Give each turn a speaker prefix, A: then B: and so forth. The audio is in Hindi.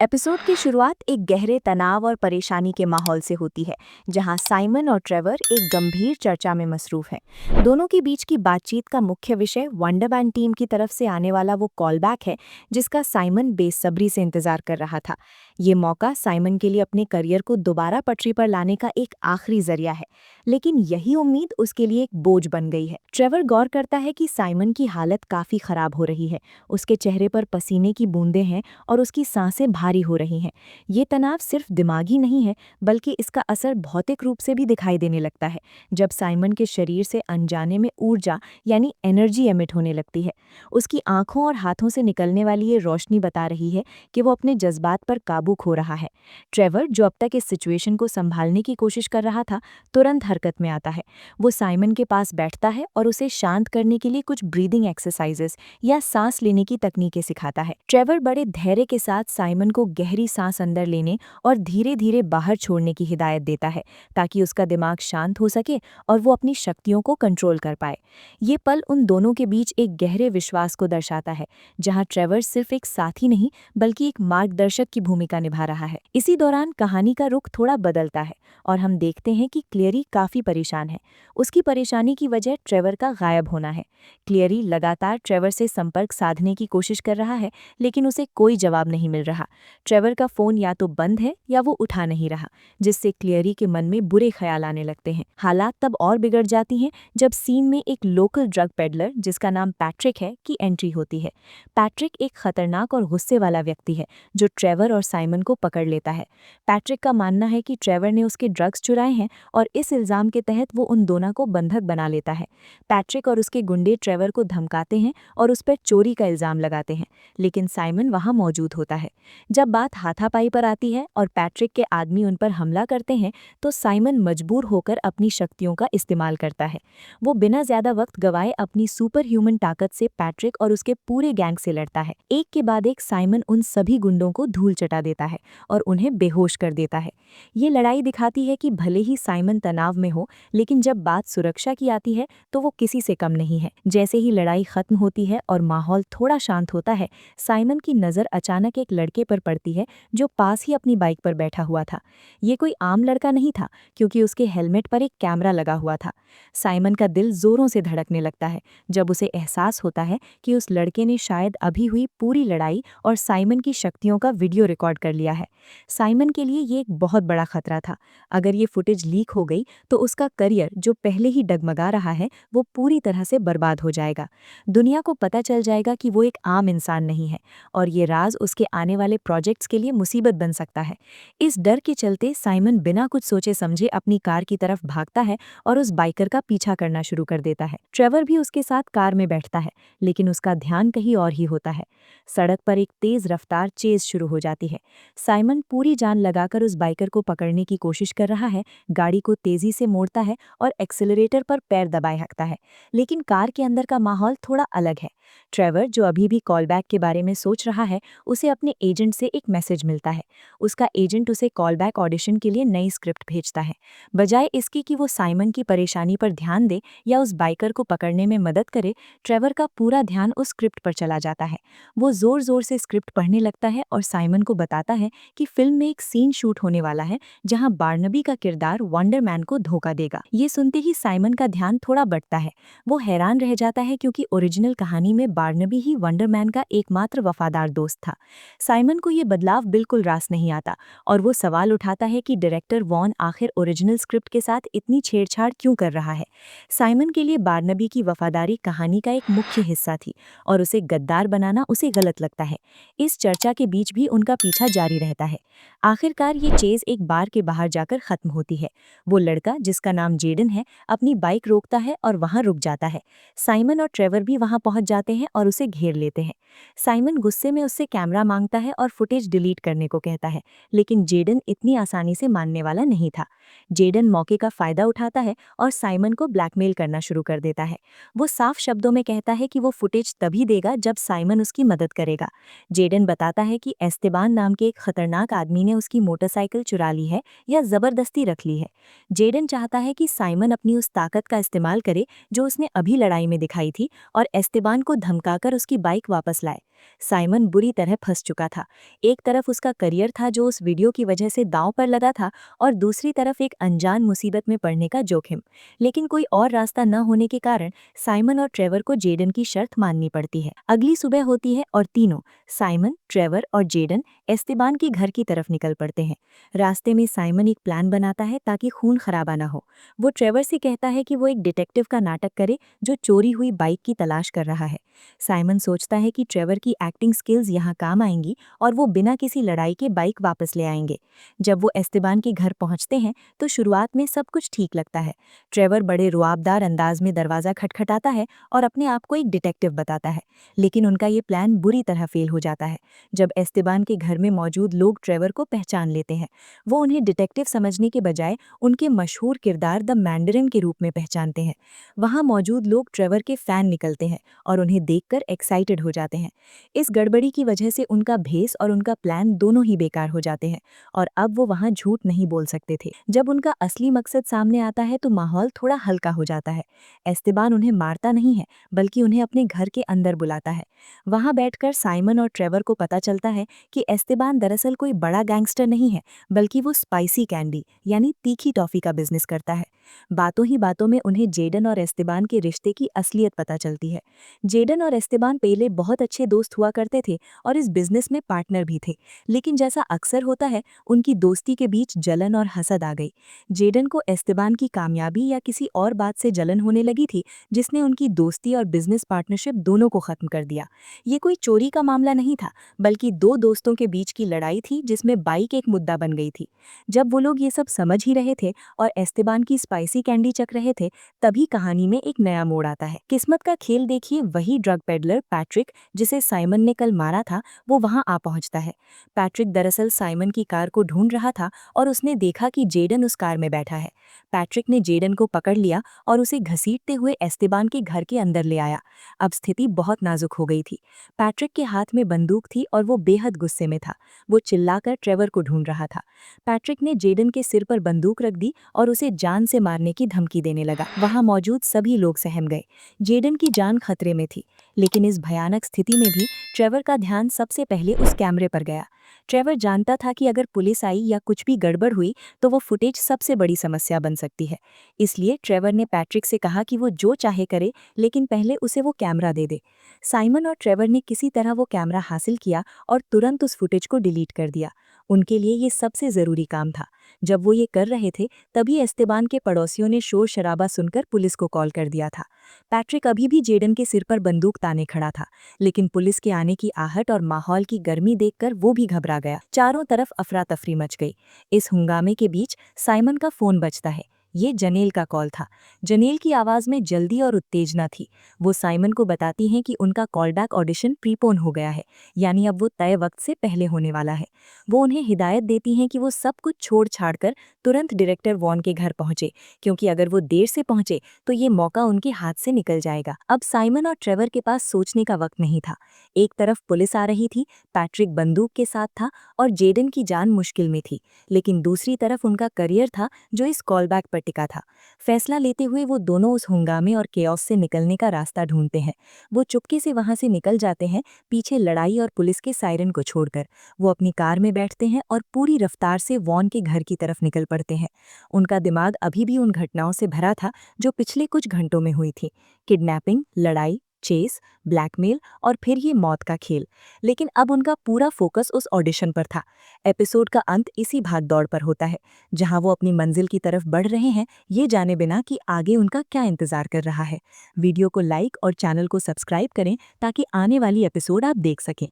A: एपिसोड की शुरुआत एक गहरे तनाव और परेशानी के माहौल से होती है, जहां साइमन और ट्रेवर एक गंभीर चर्चा में मसरूफ हैं। दोनों के बीच की बातचीत का मुख्य विषय वंडरमैन टीम की तरफ से आने वाला वो कॉलबैक है, जिसका साइमन बेसब्री से इंतजार कर रहा था। ये मौका साइमन के लिए अपने करियर को दोबारा पटरी पर लाने का एक आखिरी जरिया है, लेकिन यही उम्मीद उसके लिए एक बोझ बन गई है। ट्रेवर गौर करता है कि साइमन की हालत काफी खराब हो रही है। उसके चेहरे पर पसीने की बूंदें हैं और उसकी सांसें भारी हो रही हैं। ये तनाव सिर्फ दिमागी नहीं है, बल्कि इसका असर भौतिक रूप से भी दिखाई देने लगता है, जब साइमन के शरीर से अनजाने में ऊर्जा यानी एनर्जी एमिट होने लगती है। उसकी आंखों और हाथों से निकलने वाली ये रोशनी बता रही है कि वो अपने जज्बात पर काबू खो रहा है। ट्रेवर, जो अब तक इस सिचुएशन को संभालने की कोशिश कर रहा था, तुरंत हरकत में आता है। वो साइमन के पास बैठता है और उसे शांत करने के लिए कुछ ब्रीदिंग एक्सरसाइजेस या सांस लेने की तकनीकें सिखाता है। ट्रेवर बड़े धैर्य के साथ साइमन को गहरी सांस अंदर लेने और धीरे धीरे बाहर छोड़ने की हिदायत देता है, ताकि उसका दिमाग शांत हो सके और वो अपनी शक्तियों को कंट्रोल कर पाए। ये पल उन दोनों के बीच एक गहरे विश्वास को दर्शाता है, जहां ट्रेवर सिर्फ एक साथी नहीं बल्कि एक मार्गदर्शक की भूमिका निभा रहा है। इसी दौरान कहानी का रुख थोड़ा बदलता है और हम देखते हैं कि क्लियरी काफी परेशान है। उसकी परेशानी की वजह ट्रेवर का गायब होना है। क्लियरी लगातार ट्रेवर से संपर्क साधने की कोशिश कर रहा है, लेकिन उसे कोई जवाब नहीं मिल रहा। ट्रेवर का फोन या तो बंद है या वो उठा नहीं रहा, जिससे क्लियरी के मन में बुरे ख्याल आने लगते हैं। हालात तब और बिगड़ जाती हैं जब सीन में एक लोकल ड्रग पेडलर, जिसका नाम पैट्रिक है, की एंट्री होती है। पैट्रिक एक खतरनाक और गुस्से वाला व्यक्ति है, जो ट्रेवर और साइमन को पकड़ लेता है। पैट्रिक का मानना है कि ट्रेवर ने उसके ड्रग्स चुराए हैं और इस इल्जाम के तहत वो उन दोनों को बंधक बना लेता है। पैट्रिक और उसके गुंडे ट्रेवर को धमकाते हैं और उस पर चोरी का इल्जाम लगाते हैं, लेकिन साइमन वहां मौजूद होता है। जब बात हाथापाई पर आती है और पैट्रिक के आदमी उन पर हमला करते हैं, तो साइमन मजबूर होकर अपनी शक्तियों का इस्तेमाल करता है। वो बिना ज्यादा वक्त गवाए अपनी सुपर ह्यूमन ताकत से पैट्रिक और उसके पूरे गैंग से लड़ता है। एक के बाद एक साइमन उन सभी गुंडों को धूल चटा देता है और उन्हें बेहोश कर देता है। ये लड़ाई दिखाती है कि भले ही साइमन तनाव में हो, लेकिन जब बात सुरक्षा की आती है तो वो किसी से कम नहीं है। जैसे ही लड़ाई खत्म होती है और माहौल थोड़ा शांत होता है, साइमन की नज़र अचानक एक लड़के पर पड़ती है जो पास ही अपनी बाइक पर बैठा हुआ था। ये कोई आम लड़का नहीं था, क्योंकि उसके हेलमेट पर एक कैमरा लगा हुआ था। साइमन का दिल जोरों से धड़कने लगता है जब उसे एहसास होता है कि उस लड़के ने शायद अभी हुई पूरी लड़ाई और साइमन की शक्तियों का वीडियो रिकॉर्ड कर लिया है। साइमन के लिए ये एक बहुत बड़ा खतरा था। अगर ये फुटेज लीक हो गई तो उसका करियर, जो पहले ही डगमगा रहा है, वो पूरी तरह से बर्बाद हो जाएगा। दुनिया को पता चल जाएगा कि वो एक आम इंसान नहीं है और ये राज उसके आने वाले प्रोजेक्ट्स के लिए मुसीबत बन सकता है। इस डर के चलते साइमन बिना कुछ सोचे समझे अपनी कार की तरफ भागता है और उस बाइकर का पीछा करना शुरू कर देता है। ट्रेवर भी उसके साथ कार में बैठता है, लेकिन उसका ध्यान कहीं और ही होता है। सड़क पर एक तेज रफ्तार चेज शुरू हो जाती है। साइमन पूरी जान लगाकर उस बाइकर को पकड़ने की कोशिश कर रहा है, गाड़ी को तेजी से मोड़ता है और एक्सेलरेटर पर पैर दबाए हकता है, लेकिन कार के अंदर का माहौल थोड़ा अलग है। ट्रेवर, जो अभी भी कॉलबैक के बारे में सोच रहा है, उसे अपने एजेंट से एक मैसेज मिलता है। उसका एजेंट उसे कॉलबैक ऑडिशन के लिए नई स्क्रिप्ट भेजता है। बजाय इसके कि वो साइमन की परेशानी पर ध्यान दे या उस बाइकर को पकड़ने में मदद करे, ट्रेवर का पूरा ध्यान उस स्क्रिप्ट पर चला जाता है। वो जोर जोर से स्क्रिप्ट पढ़ने लगता है और साइमन को बताता है कि फिल्म में एक सीन शूट होने वाला है जहां बार्नबी का किरदार वंडरमैन को धोखा देगा। ये सुनते ही साइमन का ध्यान थोड़ा बढ़ता है। वो हैरान रह जाता है, क्योंकि ओरिजिनल कहानी में बार्नबी ही वंडरमैन का एकमात्र वफादार दोस्त था। साइमन को ये बदलाव बिल्कुल रास नहीं आता और वो सवाल उठाता है कि डायरेक्टर वॉन आखिर ओरिजिनल स्क्रिप्ट के साथ इतनी छेड़छाड़ क्यों कर रहा है। साइमन के लिए बार्नबी की वफादारी कहानी का एक मुख्य हिस्सा थी और उसे गद्दार बनाना उसे गलत लगता है। इस चर्चा के बीच भी उनका पीछा जारी रहता है। आखिरकार ये चेज एक बार के बाहर जाकर खत्म होती है। वो लड़का, जिसका नाम जेडन है, अपनी बाइक रोकता है और वहां रुक जाता है। साइमन और ट्रेवर भी वहां पहुंच जाते हैं और उसे घेर लेते हैं। साइमन गुस्से में उससे कैमरा मांगता है और फुटेज डिलीट करने को कहता है, लेकिन जेडन इतनी आसानी से मानने वाला नहीं था। जेडन मौके का फायदा उठाता है और साइमन को ब्लैकमेल करना शुरू कर देता है। वो साफ शब्दों में कहता है कि वो फुटेज तभी देगा जब साइमन उसकी मदद करेगा। जेडन बताता है कि एस्तेबान नाम के एक खतरनाक आदमी ने उसकी मोटरसाइकिल चुरा ली है या जबरदस्ती रख ली है। जेडन चाहता है कि साइमन अपनी उस ताकत का इस्तेमाल करे जो उसने अभी लड़ाई में दिखाई थी और एस्तेबान को धमकाकर उसकी बाइक वापस लाए। साइमन बुरी तरह फंस चुका था। एक तरफ उसका करियर था जो उस वीडियो की वजह से दांव पर लगा था, और दूसरी तरफ एक अनजान मुसीबत में पड़ने का जोखिम। लेकिन कोई और रास्ता न होने के कारण साइमन और ट्रेवर को जेडन की शर्त माननी पड़ती है। अगली सुबह होती है और तीनों, साइमन, ट्रेवर और जेडन, एस्तेबान के घर की तरफ निकल पड़ते हैं। रास्ते में साइमन एक प्लान बनाता है ताकि खून खराबा ना हो। वो ट्रेवर से कहता है कि वो एक डिटेक्टिव का नाटक करे जो चोरी हुई बाइक की तलाश कर रहा है। साइमन सोचता है कि ट्रेवर की एक्टिंग स्किल्स यहाँ काम आएंगी और वो बिना किसी लड़ाई के बाइक वापस ले आएंगे। जब वो एस्तेबान के घर पहुंचते हैं तो शुरुआत में सब कुछ ठीक लगता है। ट्रेवर बड़े रुआबदार अंदाज में दरवाज़ा खटखटाता है और अपने आप को एक डिटेक्टिव बताता है, लेकिन उनका ये प्लान बुरी तरह फेल हो जाता है। जब एस्तेबान के घर में मौजूद लोग ट्रेवर को पहचान लेते हैं, वो उन्हें डिटेक्टिव समझने के बजाय उनके मशहूर किरदार द मैंडरिन के रूप में पहचानते हैं। वहाँ मौजूद लोग ट्रेवर के फैन निकलते हैं और उन्हें देखकर एक्साइटेड हो जाते हैं। इस गड़बड़ी की वजह से उनका भेस और उनका प्लान दोनों ही बेकार हो जाते हैं और अब वो वहाँ झूठ नहीं बोल सकते थे। जब उनका असली मकसद सामने आता है तो माहौल थोड़ा हल्का हो जाता है। एस्तेबान उन्हें मारता नहीं है, बल्कि उन्हें अपने घर के अंदर बुलाता है। वहाँ बैठकर साइमन और ट्रेवर को पता चलता है कि एस्तेबान दरअसल कोई बड़ा गैंगस्टर नहीं है, बल्कि वो स्पाइसी कैंडी यानी तीखी टॉफी का बिजनेस करता है। बातों ही बातों में उन्हें जेडन और एस्तेबान के रिश्ते की असलियत पता चलती है। जेडन और एस्तेबान पहले बहुत अच्छे दोस्त हुआ करते थे और इस बिजनेस में पार्टनर भी थे, लेकिन जैसा अक्सर होता है उनकी दोस्ती के बीच जलन और हसद आ गई। जेडन को एस्तेबान की कामयाबी या किसी और बात से जलन होने लगी थी, जिसने उनकी दोस्ती और बिजनेस पार्टनरशिप दोनों को खत्म कर दिया। ये कोई चोरी का मामला नहीं था, बल्कि दो दोस्तों के बीच की लड़ाई थी जिसमें बाइक एक मुद्दा बन गई थी। जब वो लोग ये सब समझ ही रहे थे और एस्तेबान की स्पाइसी कैंडी चख रहे थे, तभी कहानी में एक नया मोड़ आता है। किस्मत का खेल देखिए, वही ड्रग पेडलर पैट्रिक जिसे साइमन ने कल मारा था, वो वहां आ पहुंचता है। पैट्रिक दरअसल साइमन की कार को ढूंढ रहा था और उसने देखा कि जेडन उस कार में बैठा है। पैट्रिक ने जेडन को पकड़ लिया और उसे घसीटते हुए एस्तेबान के घर के अंदर ले आया। अब स्थिति बहुत नाजुक हो गई थी। पैट्रिक के हाथ में बंदूक थी और वो बेहद गुस्से में था। वो चिल्लाकर ट्रेवर को ढूंढ रहा था। पैट्रिक ने जेडन के सिर पर बंदूक रख दी और उसे जान से मारने की धमकी देने लगा। वहां मौजूद सभी लोग सहम गए। जेडन की जान खतरे में थी, लेकिन इस भयानक स्थिति में भी ट्रेवर का ध्यान सबसे पहले उस कैमरे पर गया। ट्रेवर जानता था कि अगर पुलिस आई या कुछ भी गड़बड़ हुई तो वो फुटेज सबसे बड़ी समस्या बन सकती है। इसलिए ट्रेवर ने पैट्रिक से कहा कि वो जो चाहे करे, लेकिन पहले उसे वो कैमरा दे दे। साइमन और ट्रेवर ने किसी तरह वो कैमरा हासिल किया और तुरंत उस फुटेज को डिलीट कर दिया। उनके लिए ये सबसे ज़रूरी काम था। जब वो ये कर रहे थे, तभी एस्तेबान के पड़ोसियों ने शोर शराबा सुनकर पुलिस को कॉल कर दिया था। पैट्रिक अभी भी जेडन के सिर पर बंदूक ताने खड़ा था, लेकिन पुलिस के आने की आहट और माहौल की गर्मी देखकर वो भी घबरा गया। चारों तरफ अफरा तफरी मच गई। इस हंगामे के बीच साइमन का फोन बजता है। ये जनेल का कॉल था। जनेल की आवाज़ में जल्दी और उत्तेजना थी। वो साइमन को बताती हैं कि उनका कॉलबैक ऑडिशन प्रीपोन हो गया है, यानी अब वो तय वक्त से पहले होने वाला है। वो उन्हें हिदायत देती हैं कि वो सब कुछ छोड़ छाड़ कर तुरंत डायरेक्टर वॉन के घर पहुंचे, क्योंकि अगर वो देर से पहुंचे तो ये मौका उनके हाथ से निकल जाएगा। अब साइमन और ट्रेवर के पास सोचने का वक्त नहीं था। एक तरफ पुलिस आ रही थी, पैट्रिक बंदूक के साथ था और जेडन की जान मुश्किल में थी, लेकिन दूसरी तरफ उनका करियर था जो इस कॉलबैक पर टिका था। फैसला लेते हुए वो दोनों उस हंगामे और केओस से निकलने का रास्ता ढूंढते हैं। वो चुपके से वहां से निकल जाते हैं, पीछे लड़ाई और पुलिस के सायरन को छोड़कर। वो अपनी कार में बैठते हैं और पूरी रफ्तार से वॉन के घर की तरफ निकल पड़ते हैं। उनका दिमाग अभी भी उन घटनाओं से भरा था जो पिछले कुछ घंटों में हुई थी। किडनैपिंग, लड़ाई, चेस, ब्लैकमेल और फिर ये मौत का खेल। लेकिन अब उनका पूरा फोकस उस ऑडिशन पर था। एपिसोड का अंत इसी भागदौड़ पर होता है, जहां वो अपनी मंजिल की तरफ बढ़ रहे हैं, ये जाने बिना कि आगे उनका क्या इंतजार कर रहा है। वीडियो को लाइक और चैनल को सब्सक्राइब करें ताकि आने वाली एपिसोड आप देख सकें।